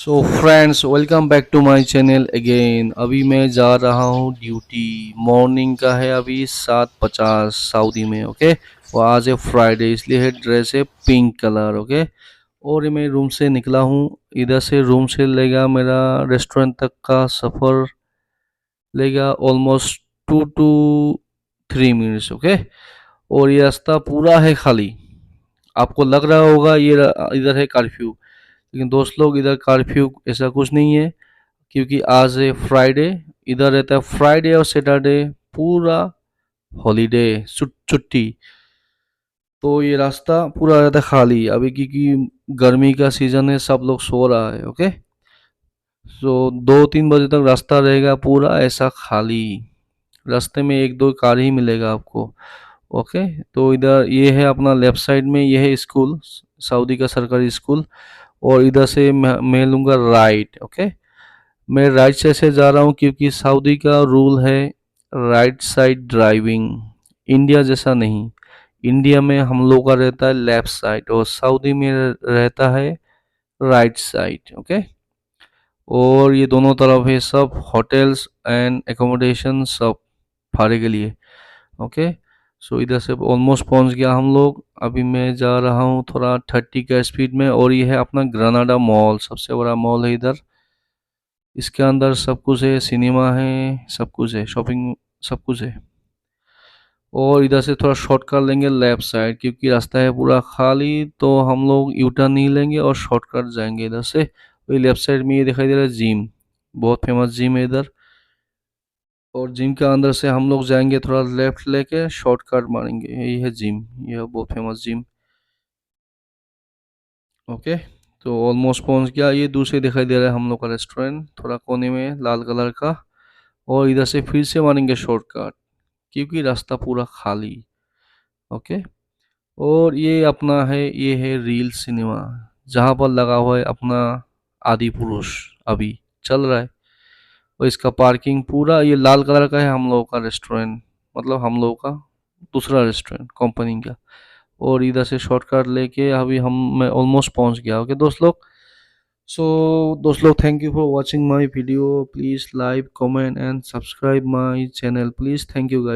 So friends, welcome back to my channel again. अभी मैं जा रहा हूँ ड्यूटी। मॉर्निंग का है अभी 7:50 सऊदी में। ओके, और आज है फ्राइडे, इसलिए है ड्रेस है पिंक कलर। ओके, और ये मैं रूम से निकला हूँ। इधर से रूम से लेगा मेरा रेस्टोरेंट तक का सफ़र लेगा ऑलमोस्ट 2 to 3 मिनट्स। ओके, और ये रास्ता पूरा है खाली। आपको लग रहा होगा ये इधर है कर्फ्यू, लेकिन दोस्त लोग इधर कर्फ्यू ऐसा कुछ नहीं है, क्योंकि आज है फ्राइडे। इधर रहता है फ्राइडे और सैटरडे पूरा हॉलीडे, छुट्टी। तो ये रास्ता पूरा रहता है खाली अभी, क्योंकि गर्मी का सीजन है, सब लोग सो रहा है। ओके, तो 2-3 बजे तक रास्ता रहेगा पूरा ऐसा खाली। रास्ते में एक दो कार ही मिलेगा आपको। ओके, तो इधर ये है अपना लेफ्ट साइड में, ये है स्कूल, सऊदी का सरकारी स्कूल। और इधर से मैं लूँगा राइट। ओके, मैं राइट साइड से जा रहा हूँ, क्योंकि सऊदी का रूल है राइट साइड ड्राइविंग, इंडिया जैसा नहीं। इंडिया में हम लोग का रहता है लेफ्ट साइड, और सऊदी में रहता है राइट साइड। ओके, और ये दोनों तरफ है सब होटल्स एंड एकोमोडेशन, सब भाड़े के लिए। ओके, सो इधर से ऑलमोस्ट पहुंच गया हम लोग। अभी मैं जा रहा हूँ थोड़ा 30 का स्पीड में। और ये है अपना ग्रानाडा मॉल, सबसे बड़ा मॉल है इधर। इसके अंदर सब कुछ है, सिनेमा है, सब कुछ है, शॉपिंग, सब कुछ है। और इधर से थोड़ा शॉर्टकट लेंगे लेफ्ट साइड, क्योंकि रास्ता है पूरा खाली, तो हम लोग यू टर्न नहीं लेंगे और शॉर्टकट जाएंगे इधर से। वही लेफ्ट साइड में ये दिखाई दे रहा है जिम, बहुत फेमस जिम है इधर। और जिम के अंदर से हम लोग जाएंगे थोड़ा लेफ्ट लेके, शॉर्टकट मारेंगे, यही है जिम, यह है बहुत फेमस जिम। ओके, तो ऑलमोस्ट पहुंच गया। ये दूसरे दिखाई दे रहा है हम लोग का रेस्टोरेंट, थोड़ा कोने में लाल कलर का। और इधर से फिर से मारेंगे शॉर्टकट, क्योंकि रास्ता पूरा खाली। ओके, और ये अपना है, ये है रील सिनेमा, जहाँ पर लगा हुआ है अपना आदि पुरुष, अभी चल रहा है। और इसका पार्किंग पूरा ये लाल कलर का है हम लोगों का रेस्टोरेंट, मतलब हम लोगों का दूसरा रेस्टोरेंट कंपनी का। और इधर से शॉर्टकट लेके अभी मैं ऑलमोस्ट पहुंच गया। ओके दोस्त लोग, सो दोस्त लोग, thank you for watching my video. Please like, comment and subscribe my channel, please. Thank you guys.